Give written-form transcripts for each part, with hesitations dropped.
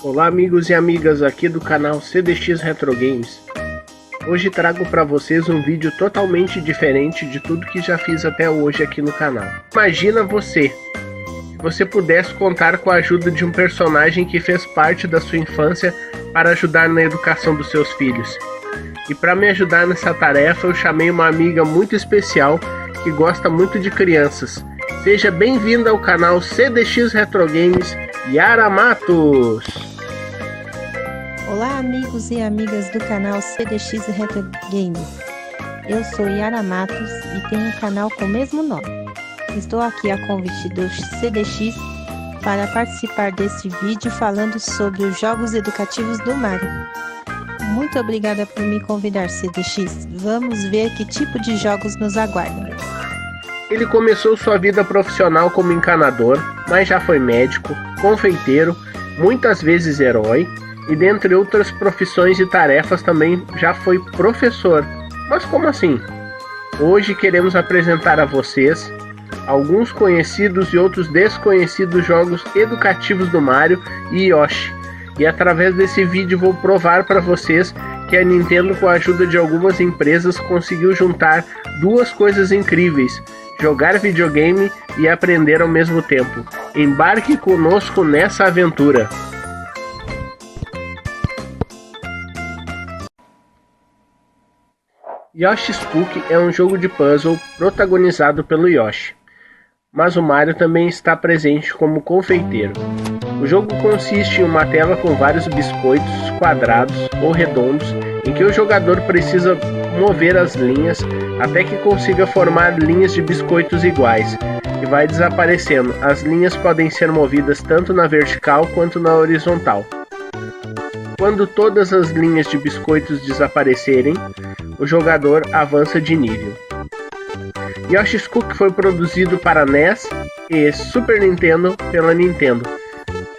Olá amigos e amigas aqui do canal CDX Retro Games. Hoje trago para vocês um vídeo totalmente diferente de tudo que já fiz até hoje aqui no canal. Imagina se você pudesse contar com a ajuda de um personagem que fez parte da sua infância para ajudar na educação dos seus filhos. E para me ajudar nessa tarefa eu chamei uma amiga muito especial que gosta muito de crianças. Seja bem-vinda ao canal CDX Retro Games, Yara Matos! Olá amigos e amigas do canal CDX Retro Games. Eu sou Yara Matos e tenho um canal com o mesmo nome. Estou aqui a convite do CDX para participar deste vídeo falando sobre os jogos educativos do Mario. Muito obrigada por me convidar, CDX. Vamos ver que tipo de jogos nos aguardam. Ele começou sua vida profissional como encanador, mas já foi médico, confeiteiro, muitas vezes herói, e dentre outras profissões e tarefas também já foi professor. Mas como assim? Hoje queremos apresentar a vocês alguns conhecidos e outros desconhecidos jogos educativos do Mario e Yoshi. E através desse vídeo vou provar para vocês que a Nintendo, com a ajuda de algumas empresas, conseguiu juntar duas coisas incríveis: jogar videogame e aprender ao mesmo tempo. Embarque conosco nessa aventura! Yoshi's Cookie é um jogo de puzzle protagonizado pelo Yoshi, mas o Mario também está presente como confeiteiro. O jogo consiste em uma tela com vários biscoitos quadrados ou redondos em que o jogador precisa mover as linhas até que consiga formar linhas de biscoitos iguais, e vai desaparecendo. As linhas podem ser movidas tanto na vertical quanto na horizontal. Quando todas as linhas de biscoitos desaparecerem, o jogador avança de nível. Yoshi's Cookie foi produzido para NES e Super Nintendo pela Nintendo.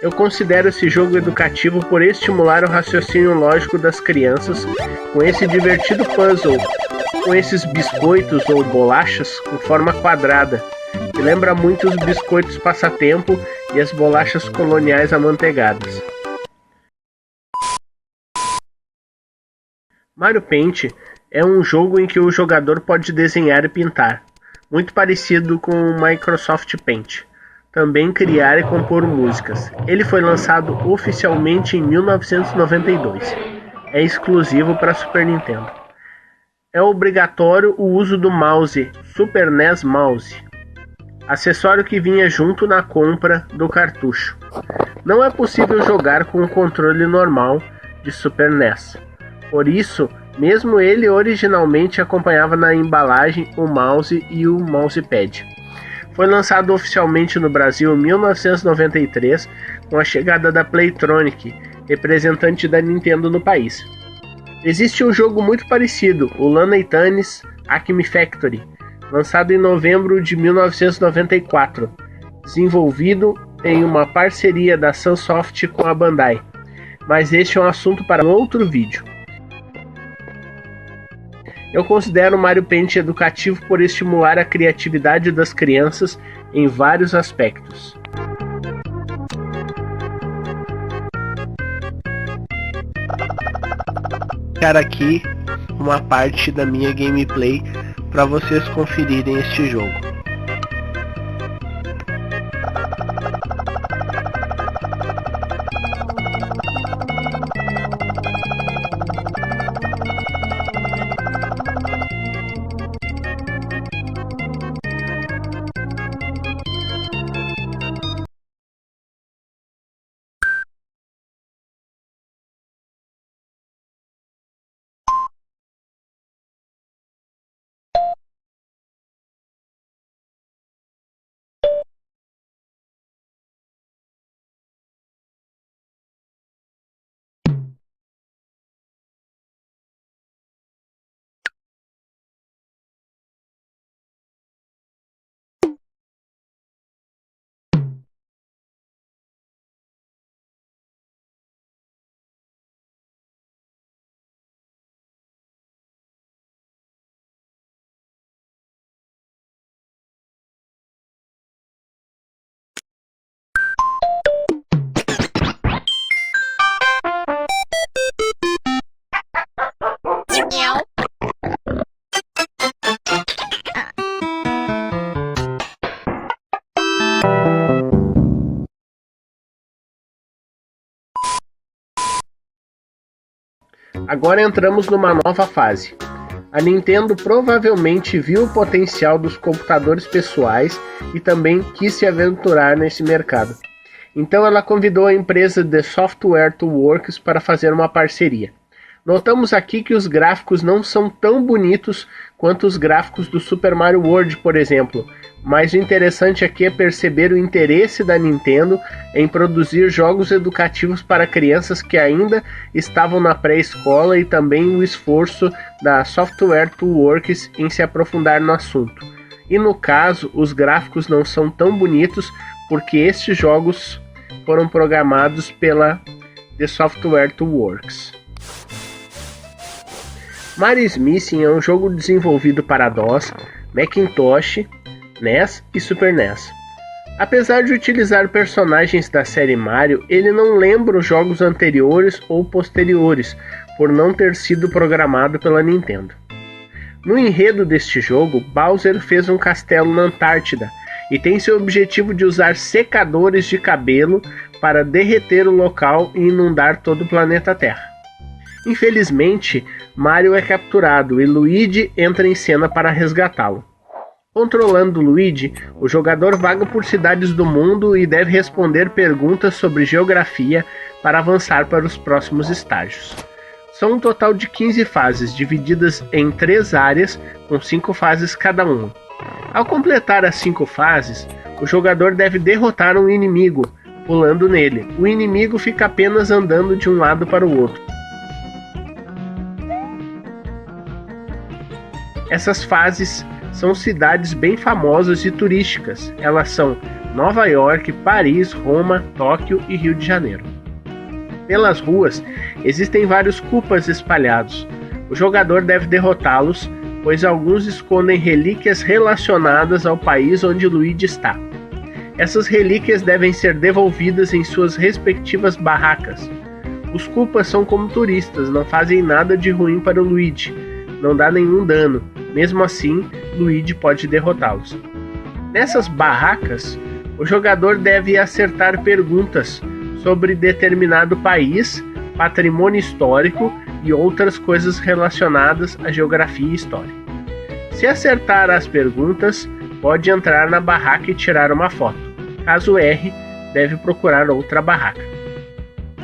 Eu considero esse jogo educativo por estimular o raciocínio lógico das crianças com esse divertido puzzle, com esses biscoitos ou bolachas com forma quadrada, que lembra muito os biscoitos passatempo e as bolachas coloniais amanteigadas. Mario Paint é um jogo em que o jogador pode desenhar e pintar, muito parecido com o Microsoft Paint. Também criar e compor músicas. Ele foi lançado oficialmente em 1992. É exclusivo para Super Nintendo. É obrigatório o uso do mouse Super NES Mouse, acessório que vinha junto na compra do cartucho. Não é possível jogar com o controle normal de Super NES. Por isso, mesmo ele originalmente acompanhava na embalagem o mouse e o mousepad. Foi lançado oficialmente no Brasil em 1993, com a chegada da Playtronic, representante da Nintendo no país. Existe um jogo muito parecido, o Looney Tunes Acme Factory, lançado em novembro de 1994, desenvolvido em uma parceria da Sunsoft com a Bandai. Mas este é um assunto para outro vídeo. Eu considero o Mario Paint educativo por estimular a criatividade das crianças em vários aspectos. Vou deixar aqui uma parte da minha gameplay para vocês conferirem este jogo. Agora entramos numa nova fase. A Nintendo provavelmente viu o potencial dos computadores pessoais e também quis se aventurar nesse mercado. Então ela convidou a empresa The Software to Works para fazer uma parceria. Notamos aqui que os gráficos não são tão bonitos quanto os gráficos do Super Mario World, por exemplo, mas o interessante aqui é perceber o interesse da Nintendo em produzir jogos educativos para crianças que ainda estavam na pré-escola e também o esforço da Software to Works em se aprofundar no assunto. E no caso, os gráficos não são tão bonitos porque estes jogos foram programados pela The Software to Works. Mario Missing é um jogo desenvolvido para DOS, Macintosh, NES e Super NES. Apesar de utilizar personagens da série Mario, ele não lembra os jogos anteriores ou posteriores, por não ter sido programado pela Nintendo. No enredo deste jogo, Bowser fez um castelo na Antártida e tem seu objetivo de usar secadores de cabelo para derreter o local e inundar todo o planeta Terra. Infelizmente, Mario é capturado e Luigi entra em cena para resgatá-lo. Controlando Luigi, o jogador vaga por cidades do mundo e deve responder perguntas sobre geografia para avançar para os próximos estágios. São um total de 15 fases, divididas em 3 áreas, com 5 fases cada uma. Ao completar as 5 fases, o jogador deve derrotar um inimigo, pulando nele. O inimigo fica apenas andando de um lado para o outro. Essas fases são cidades bem famosas e turísticas. Elas são Nova York, Paris, Roma, Tóquio e Rio de Janeiro. Pelas ruas, existem vários Koopas espalhados. O jogador deve derrotá-los, pois alguns escondem relíquias relacionadas ao país onde Luigi está. Essas relíquias devem ser devolvidas em suas respectivas barracas. Os Koopas são como turistas, não fazem nada de ruim para o Luigi, não dá nenhum dano. Mesmo assim, Luigi pode derrotá-los. Nessas barracas, o jogador deve acertar perguntas sobre determinado país, patrimônio histórico e outras coisas relacionadas à geografia e história. Se acertar as perguntas, pode entrar na barraca e tirar uma foto. Caso erre, deve procurar outra barraca.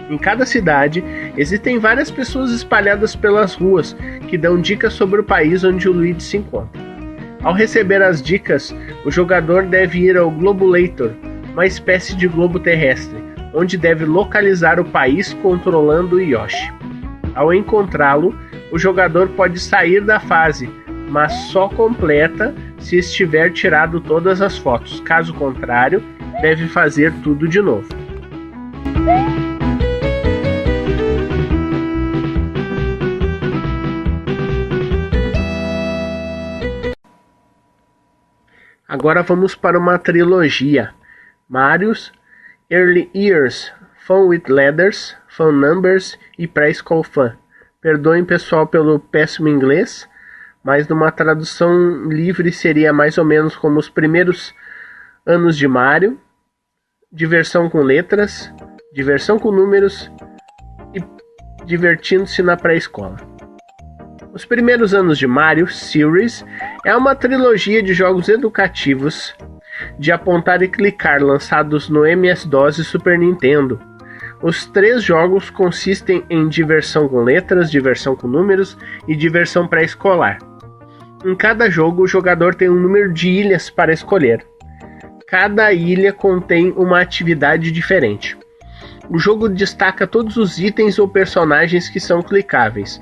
Em cada cidade, existem várias pessoas espalhadas pelas ruas que dão dicas sobre o país onde o Luigi se encontra. Ao receber as dicas, o jogador deve ir ao Globulator, uma espécie de globo terrestre, onde deve localizar o país controlando o Yoshi. Ao encontrá-lo, o jogador pode sair da fase, mas só completa se estiver tirado todas as fotos. Caso contrário, deve fazer tudo de novo. Agora vamos para uma trilogia. Mario's Early Years, Fun with Letters, Fun Numbers e Preschool Fun. Perdoem, pessoal, pelo péssimo inglês, mas numa tradução livre seria mais ou menos como os primeiros anos de Mario, diversão com letras, diversão com números e divertindo-se na pré-escola. Os primeiros anos de Mario Series é uma trilogia de jogos educativos de apontar e clicar lançados no MS-DOS e Super Nintendo. Os 3 jogos consistem em diversão com letras, diversão com números e diversão pré-escolar. Em cada jogo, o jogador tem um número de ilhas para escolher. Cada ilha contém uma atividade diferente. O jogo destaca todos os itens ou personagens que são clicáveis.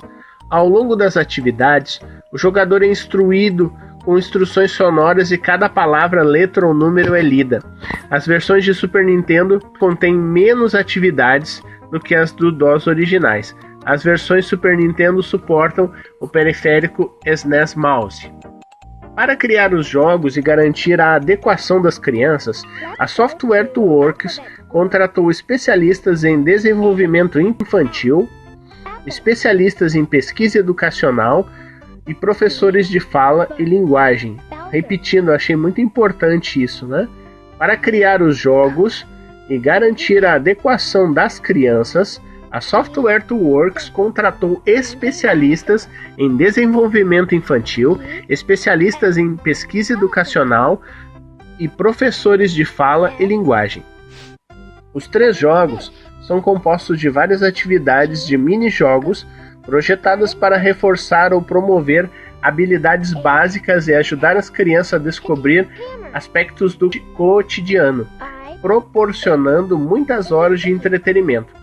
Ao longo das atividades, o jogador é instruído com instruções sonoras e cada palavra, letra ou número é lida. As versões de Super Nintendo contêm menos atividades do que as do DOS originais. As versões Super Nintendo suportam o periférico SNES Mouse. Para criar os jogos e garantir a adequação das crianças, a Software to Works contratou especialistas em desenvolvimento infantil, especialistas em pesquisa educacional e professores de fala e linguagem. Repetindo, achei muito importante isso, né? Para criar os jogos e garantir a adequação das crianças, A Software Works contratou especialistas em desenvolvimento infantil, especialistas em pesquisa educacional e professores de fala e linguagem. Os 3 jogos são compostos de várias atividades de mini-jogos projetadas para reforçar ou promover habilidades básicas e ajudar as crianças a descobrir aspectos do cotidiano, proporcionando muitas horas de entretenimento.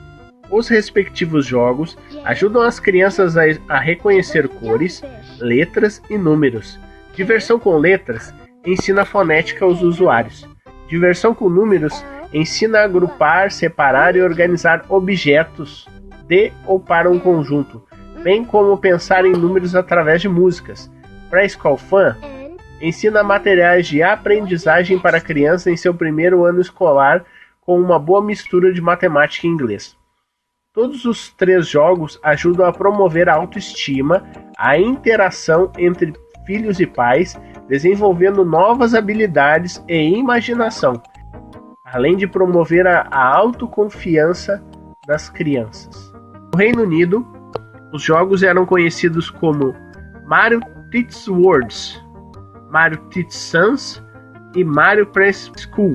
Os respectivos jogos ajudam as crianças a reconhecer cores, letras e números. Diversão com letras ensina a fonética aos usuários. Diversão com números ensina a agrupar, separar e organizar objetos de ou para um conjunto, bem como pensar em números através de músicas. Preschool Fun ensina materiais de aprendizagem para crianças em seu primeiro ano escolar com uma boa mistura de matemática e inglês. Todos os 3 jogos ajudam a promover a autoestima, a interação entre filhos e pais, desenvolvendo novas habilidades e imaginação, além de promover a autoconfiança das crianças. No Reino Unido, os jogos eram conhecidos como Mario Teaches Words, Mario Teaches Sons e Mario Preschool,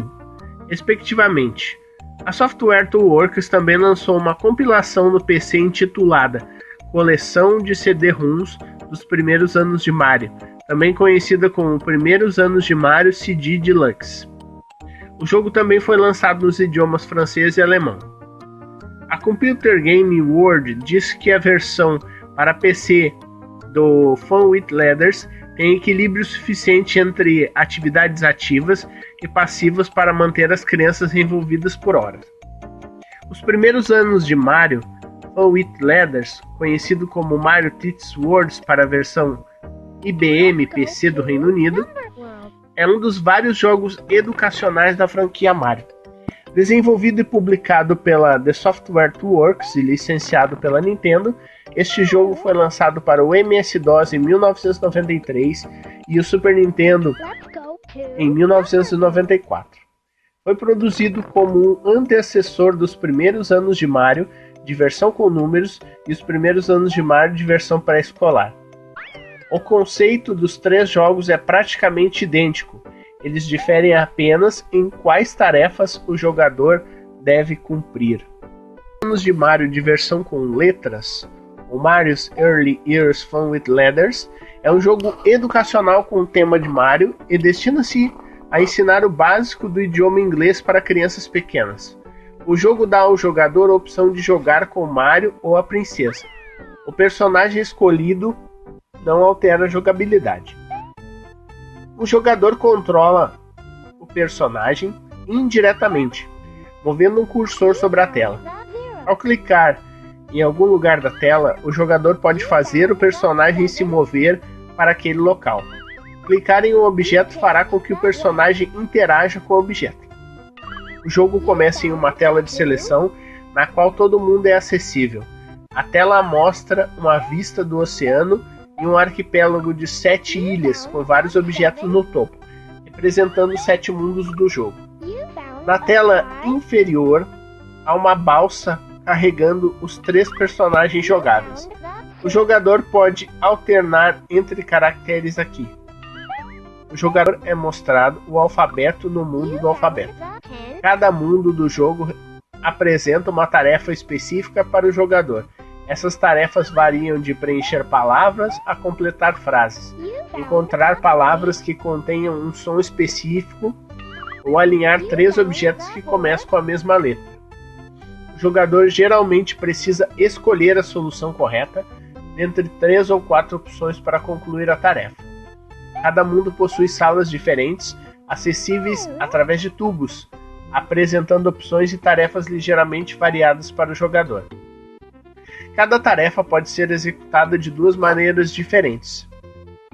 respectivamente. A Software Works também lançou uma compilação no PC intitulada Coleção de CD-ROMs dos primeiros anos de Mario, também conhecida como Primeiros Anos de Mario CD Deluxe. O jogo também foi lançado nos idiomas francês e alemão. A Computer Game World diz que a versão para PC do Fun with Letters tem equilíbrio suficiente entre atividades ativas e passivas para manter as crianças envolvidas por horas. Os primeiros anos de Mario, Fun with Letters, conhecido como Mario Teaches Words para a versão IBM PC do Reino Unido, é um dos vários jogos educacionais da franquia Mario. Desenvolvido e publicado pela The Software Works e licenciado pela Nintendo, este jogo foi lançado para o MS-DOS em 1993 e o Super Nintendo em 1994. Foi produzido como um antecessor dos primeiros anos de Mario, de versão com números, e os primeiros anos de Mario de versão pré-escolar. O conceito dos 3 jogos é praticamente idêntico. Eles diferem apenas em quais tarefas o jogador deve cumprir. Anos de Mario de versão com letras, o Mario's Early Years Fun with Letters, é um jogo educacional com o tema de Mario e destina-se a ensinar o básico do idioma inglês para crianças pequenas. O jogo dá ao jogador a opção de jogar com Mario ou a princesa. O personagem escolhido não altera a jogabilidade. O jogador controla o personagem indiretamente, movendo um cursor sobre a tela. Ao clicar em algum lugar da tela, o jogador pode fazer o personagem se mover para aquele local. Clicar em um objeto fará com que o personagem interaja com o objeto. O jogo começa em uma tela de seleção, na qual todo mundo é acessível. A tela mostra uma vista do oceano e um arquipélago de 7 ilhas com vários objetos no topo, representando os 7 mundos do jogo. Na tela inferior, há uma balsa carregando os 3 personagens jogáveis. O jogador pode alternar entre caracteres aqui. O jogador é mostrado o alfabeto no mundo do alfabeto. Cada mundo do jogo apresenta uma tarefa específica para o jogador. Essas tarefas variam de preencher palavras a completar frases, encontrar palavras que contenham um som específico ou alinhar 3 objetos que começam com a mesma letra. O jogador geralmente precisa escolher a solução correta dentre 3 ou 4 opções para concluir a tarefa. Cada mundo possui salas diferentes, acessíveis através de tubos, apresentando opções e tarefas ligeiramente variadas para o jogador. Cada tarefa pode ser executada de 2 maneiras diferentes.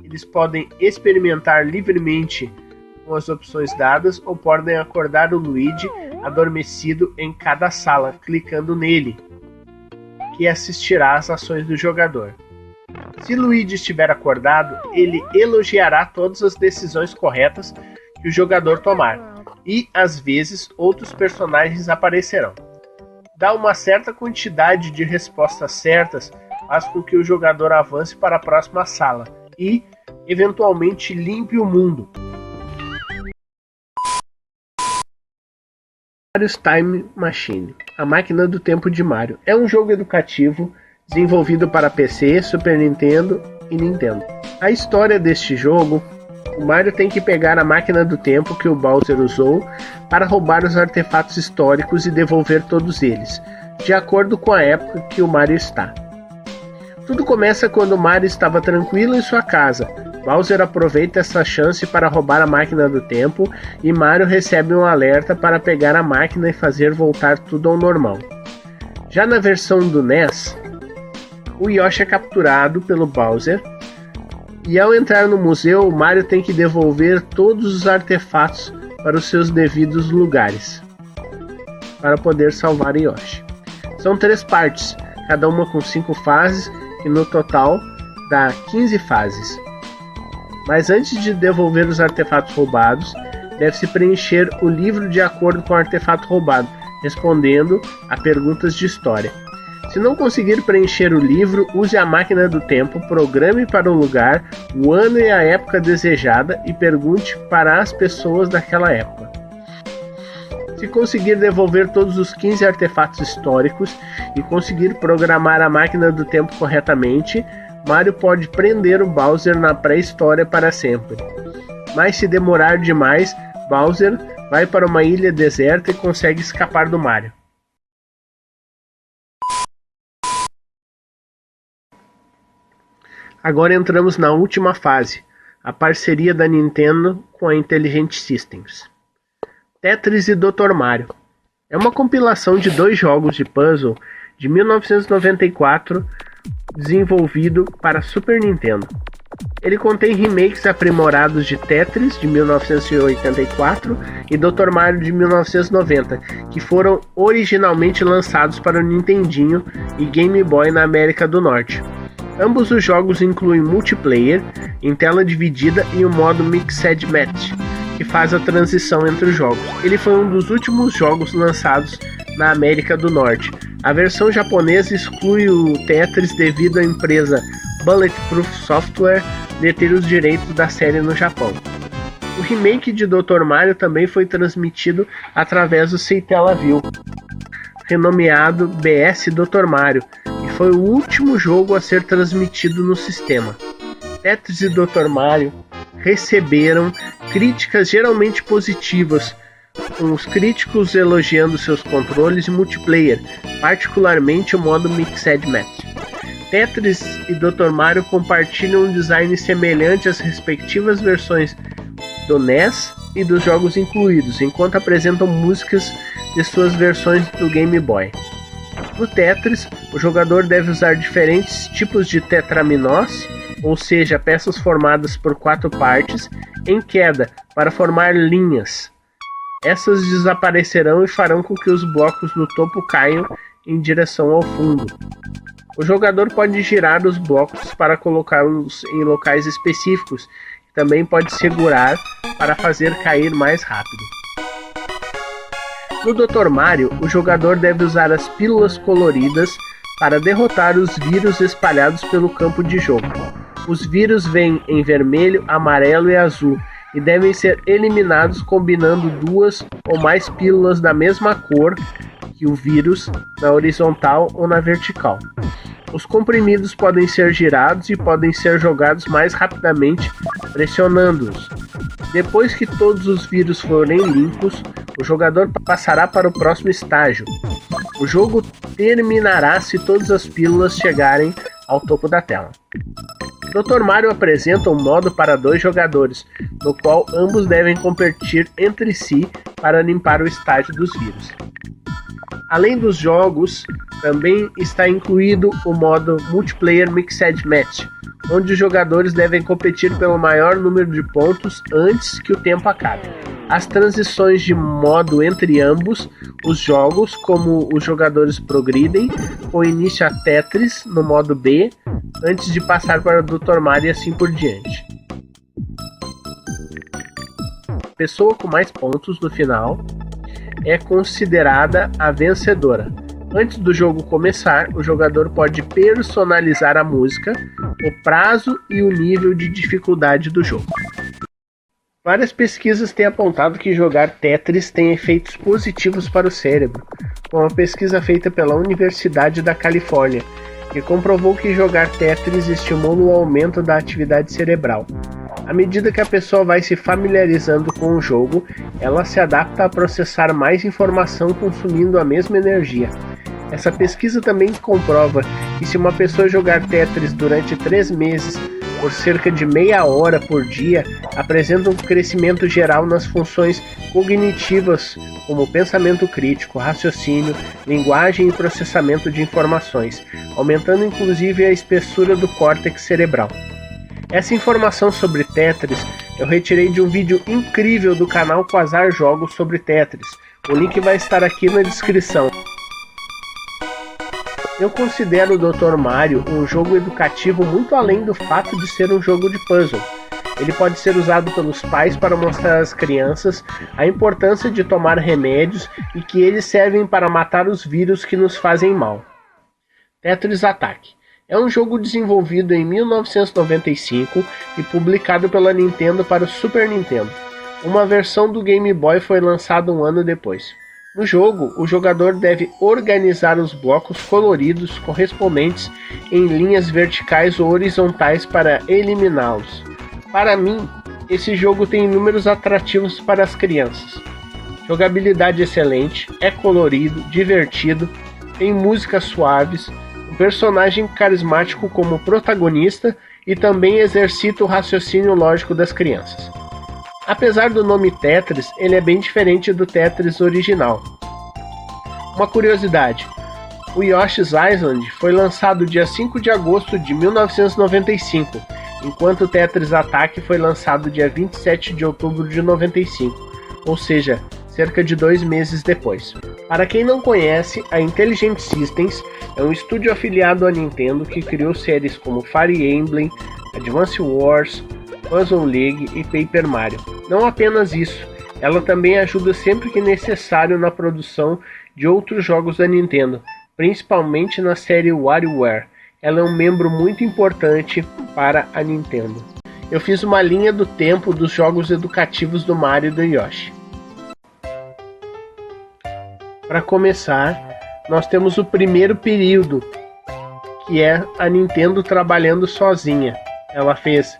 Eles podem experimentar livremente com as opções dadas ou podem acordar o Luigi adormecido em cada sala, clicando nele, que assistirá às ações do jogador. Se Luigi estiver acordado, ele elogiará todas as decisões corretas que o jogador tomar, e às vezes outros personagens aparecerão. Dar uma certa quantidade de respostas certas faz com que o jogador avance para a próxima sala e, eventualmente, limpe o mundo. Mario's Time Machine, a máquina do tempo de Mario, é um jogo educativo desenvolvido para PC, Super Nintendo e Nintendo. A história deste jogo: o Mario tem que pegar a máquina do tempo que o Bowser usou para roubar os artefatos históricos e devolver todos eles, de acordo com a época que o Mario está. Tudo começa quando o Mario estava tranquilo em sua casa. Bowser aproveita essa chance para roubar a máquina do tempo e Mario recebe um alerta para pegar a máquina e fazer voltar tudo ao normal. Já na versão do NES, o Yoshi é capturado pelo Bowser e ao entrar no museu, o Mario tem que devolver todos os artefatos para os seus devidos lugares para poder salvar Yoshi. São 3 partes, cada uma com 5 fases, que no total dá 15 fases. Mas antes de devolver os artefatos roubados, deve-se preencher o livro de acordo com o artefato roubado, respondendo a perguntas de história. Se não conseguir preencher o livro, use a máquina do tempo, programe para o lugar, o ano e a época desejada e pergunte para as pessoas daquela época. Se conseguir devolver todos os 15 artefatos históricos e conseguir programar a máquina do tempo corretamente, Mario pode prender o Bowser na pré-história para sempre. Mas se demorar demais, Bowser vai para uma ilha deserta e consegue escapar do Mario. Agora entramos na última fase, a parceria da Nintendo com a Intelligent Systems. Tetris e Dr. Mario. É uma compilação de 2 jogos de puzzle de 1994, desenvolvido para Super Nintendo. Ele contém remakes aprimorados de Tetris de 1984 e Dr. Mario de 1990, que foram originalmente lançados para o Nintendinho e Game Boy na América do Norte. Ambos os jogos incluem multiplayer em tela dividida e o modo Mixed Match, que faz a transição entre os jogos. Ele foi um dos últimos jogos lançados na América do Norte. A versão japonesa exclui o Tetris devido à empresa Bulletproof Software deter os direitos da série no Japão. O remake de Dr. Mario também foi transmitido através do Satellaview, renomeado BS Dr. Mario, e foi o último jogo a ser transmitido no sistema. Tetris e Dr. Mario receberam críticas geralmente positivas, com os críticos elogiando seus controles e multiplayer, particularmente o modo Mixed Match. Tetris e Dr. Mario compartilham um design semelhante às respectivas versões do NES e dos jogos incluídos, enquanto apresentam músicas de suas versões do Game Boy. No Tetris, o jogador deve usar diferentes tipos de tetraminós, ou seja, peças formadas por 4 partes, em queda, para formar linhas. Essas desaparecerão e farão com que os blocos no topo caiam em direção ao fundo. O jogador pode girar os blocos para colocá-los em locais específicos e também pode segurar para fazer cair mais rápido. No Dr. Mario, o jogador deve usar as pílulas coloridas para derrotar os vírus espalhados pelo campo de jogo. Os vírus vêm em vermelho, amarelo e azul e devem ser eliminados combinando 2 ou mais pílulas da mesma cor que o vírus na horizontal ou na vertical. Os comprimidos podem ser girados e podem ser jogados mais rapidamente pressionando-os. Depois que todos os vírus forem limpos, o jogador passará para o próximo estágio. O jogo terminará se todas as pílulas chegarem ao topo da tela. Dr. Mario apresenta um modo para 2 jogadores, no qual ambos devem competir entre si para limpar o estágio dos vírus. Além dos jogos, também está incluído o modo Multiplayer Mixed Match, onde os jogadores devem competir pelo maior número de pontos antes que o tempo acabe. As transições de modo entre ambos os jogos, como os jogadores progridem, com início a Tetris no modo B, antes de passar para o Dr. Mario e assim por diante. A pessoa com mais pontos no final é considerada a vencedora. Antes do jogo começar, o jogador pode personalizar a música, o prazo e o nível de dificuldade do jogo. Várias pesquisas têm apontado que jogar Tetris tem efeitos positivos para o cérebro, como uma pesquisa feita pela Universidade da Califórnia, que comprovou que jogar Tetris estimula o aumento da atividade cerebral. À medida que a pessoa vai se familiarizando com o jogo, ela se adapta a processar mais informação consumindo a mesma energia. Essa pesquisa também comprova que se uma pessoa jogar Tetris durante 3 meses, por cerca de meia hora por dia, apresenta um crescimento geral nas funções cognitivas, como pensamento crítico, raciocínio, linguagem e processamento de informações, aumentando inclusive a espessura do córtex cerebral. Essa informação sobre Tetris eu retirei de um vídeo incrível do canal Quasar Jogos sobre Tetris. O link vai estar aqui na descrição. Eu considero o Dr. Mario um jogo educativo muito além do fato de ser um jogo de puzzle. Ele pode ser usado pelos pais para mostrar às crianças a importância de tomar remédios e que eles servem para matar os vírus que nos fazem mal. Tetris Attack é um jogo desenvolvido em 1995 e publicado pela Nintendo para o Super Nintendo. Uma versão do Game Boy foi lançada um ano depois. No jogo, o jogador deve organizar os blocos coloridos correspondentes em linhas verticais ou horizontais para eliminá-los. Para mim, esse jogo tem inúmeros atrativos para as crianças. Jogabilidade excelente, é colorido, divertido, tem músicas suaves, um personagem carismático como protagonista e também exercita o raciocínio lógico das crianças. Apesar do nome Tetris, ele é bem diferente do Tetris original. Uma curiosidade, o Yoshi's Island foi lançado dia 5 de agosto de 1995, enquanto o Tetris Attack foi lançado dia 27 de outubro de 95, ou seja, cerca de 2 meses depois. Para quem não conhece, a Intelligent Systems é um estúdio afiliado à Nintendo que criou séries como Fire Emblem, Advance Wars, Puzzle League e Paper Mario. Não apenas isso, ela também ajuda sempre que necessário na produção de outros jogos da Nintendo, principalmente na série WarioWare. Ela é um membro muito importante para a Nintendo. Eu fiz uma linha do tempo dos jogos educativos do Mario e do Yoshi. Para começar, nós temos o primeiro período, que é a Nintendo trabalhando sozinha. Ela fez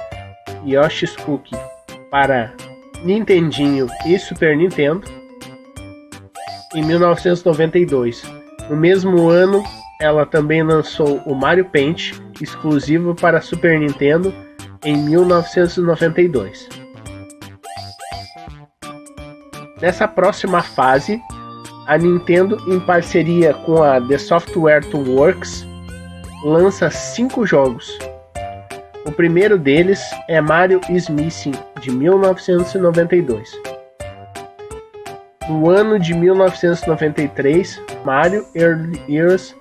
Yoshi's Cookie para Nintendinho e Super Nintendo em 1992. No mesmo ano, ela também lançou o Mario Paint, exclusivo para Super Nintendo, em 1992. Nessa próxima fase, a Nintendo, em parceria com a The Software Works, lança 5 jogos. O primeiro deles é Mario is Missing, de 1992. No ano de 1993, Mario Early Years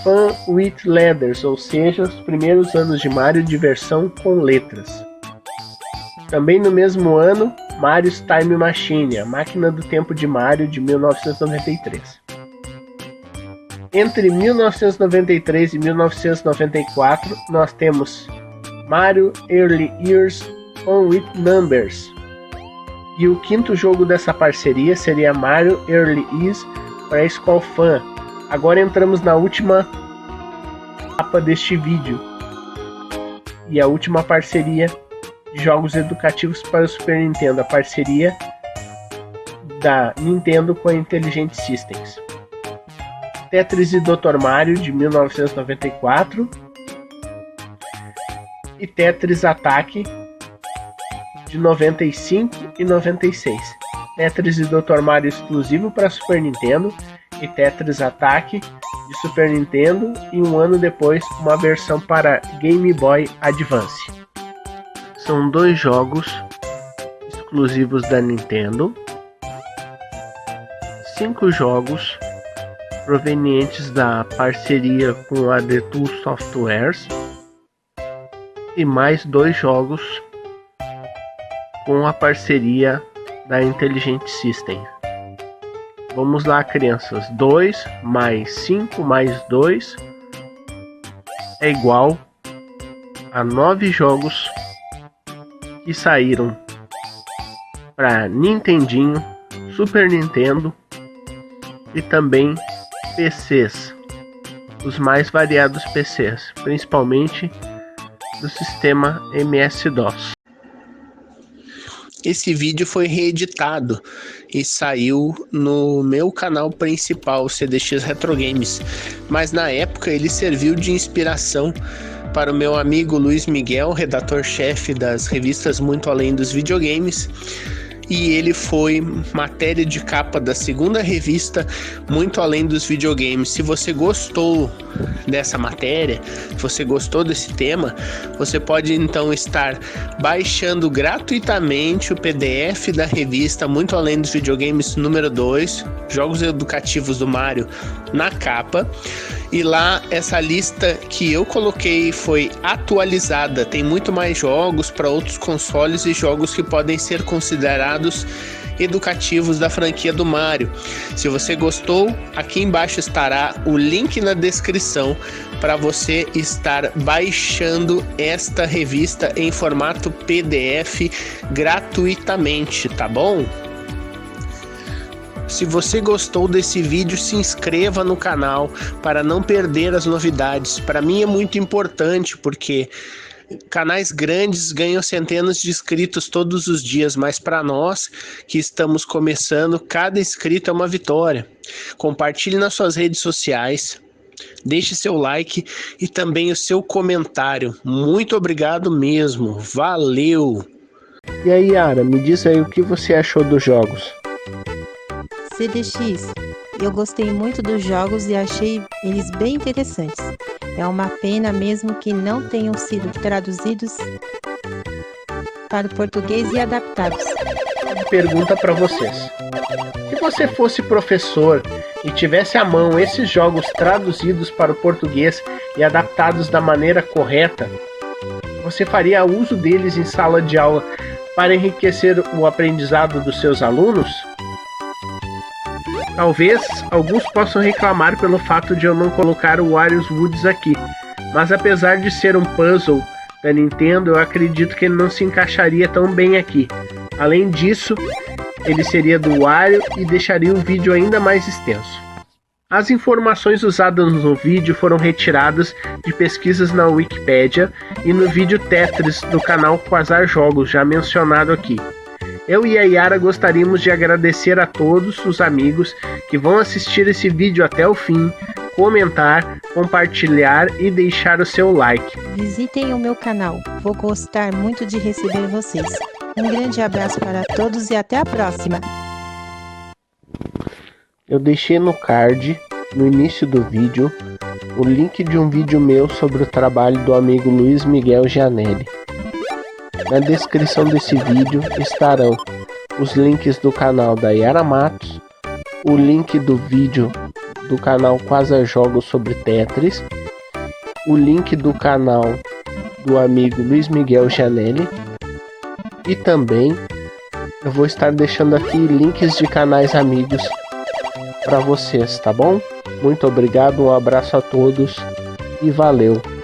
Fun with Letters, ou seja, os primeiros anos de Mario diversão com letras. Também no mesmo ano, Mario's Time Machine, a máquina do tempo de Mario, de 1993. Entre 1993 e 1994, nós temos Mario Early Years Fun with Numbers. E o quinto jogo dessa parceria seria Mario Early Years Preschool Fun. Agora entramos na última etapa deste vídeo. E a última parceria de jogos educativos para o Super Nintendo, a parceria da Nintendo com a Intelligent Systems. Tetris e Dr. Mario, de 1994. E Tetris Attack, de 95 e 96. Tetris e Dr. Mario exclusivo para Super Nintendo e Tetris Attack de Super Nintendo, e um ano depois uma versão para Game Boy Advance. São 2 jogos exclusivos da Nintendo, 5 jogos provenientes da parceria com a The Two Softwares e mais 2 jogos com a parceria da Intelligent System. Vamos lá, crianças. 2 mais 5 mais 2 é igual a 9 jogos que saíram para Nintendinho, Super Nintendo e também PCs. Os mais variados PCs, principalmente do sistema MS-DOS. Esse vídeo foi reeditado e saiu no meu canal principal, CDX Retro Games, mas na época ele serviu de inspiração para o meu amigo Luiz Miguel, redator-chefe das revistas Muito Além dos Videogames, e ele foi matéria de capa da segunda revista Muito Além dos Videogames. Se você gostou dessa matéria, se você gostou desse tema, você pode então estar baixando gratuitamente o PDF da revista Muito Além dos Videogames número 2, Jogos Educativos do Mario, na capa. E lá essa lista que eu coloquei foi atualizada, tem muito mais jogos para outros consoles e jogos que podem ser considerados educativos da franquia do Mario. Se você gostou, aqui embaixo estará o link na descrição para você estar baixando esta revista em formato PDF gratuitamente, tá bom? Se você gostou desse vídeo, se inscreva no canal para não perder as novidades. Para mim é muito importante porque canais grandes ganham centenas de inscritos todos os dias, mas para nós que estamos começando, cada inscrito é uma vitória. Compartilhe nas suas redes sociais, deixe seu like e também o seu comentário. Muito obrigado mesmo, valeu! E aí, Yara, me diz aí o que você achou dos jogos? CDX, eu gostei muito dos jogos e achei eles bem interessantes. É uma pena mesmo que não tenham sido traduzidos para o português e adaptados. Pergunta para vocês. Se você fosse professor e tivesse à mão esses jogos traduzidos para o português e adaptados da maneira correta, você faria uso deles em sala de aula para enriquecer o aprendizado dos seus alunos? Talvez alguns possam reclamar pelo fato de eu não colocar o Wario's Woods aqui, mas apesar de ser um puzzle da Nintendo, eu acredito que ele não se encaixaria tão bem aqui. Além disso, ele seria do Wario e deixaria o vídeo ainda mais extenso. As informações usadas no vídeo foram retiradas de pesquisas na Wikipedia e no vídeo Tetris do canal Quasar Jogos, já mencionado aqui. Eu e a Yara gostaríamos de agradecer a todos os amigos que vão assistir esse vídeo até o fim, comentar, compartilhar e deixar o seu like. Visitem o meu canal, vou gostar muito de receber vocês. Um grande abraço para todos e até a próxima! Eu deixei no card, no início do vídeo, o link de um vídeo meu sobre o trabalho do amigo Luiz Miguel Gianelli. Na descrição desse vídeo estarão os links do canal da Yara Matos, o link do vídeo do canal Quasar Jogos sobre Tetris, o link do canal do amigo Luiz Miguel Gianelli e também eu vou estar deixando aqui links de canais amigos para vocês, tá bom? Muito obrigado, um abraço a todos e valeu!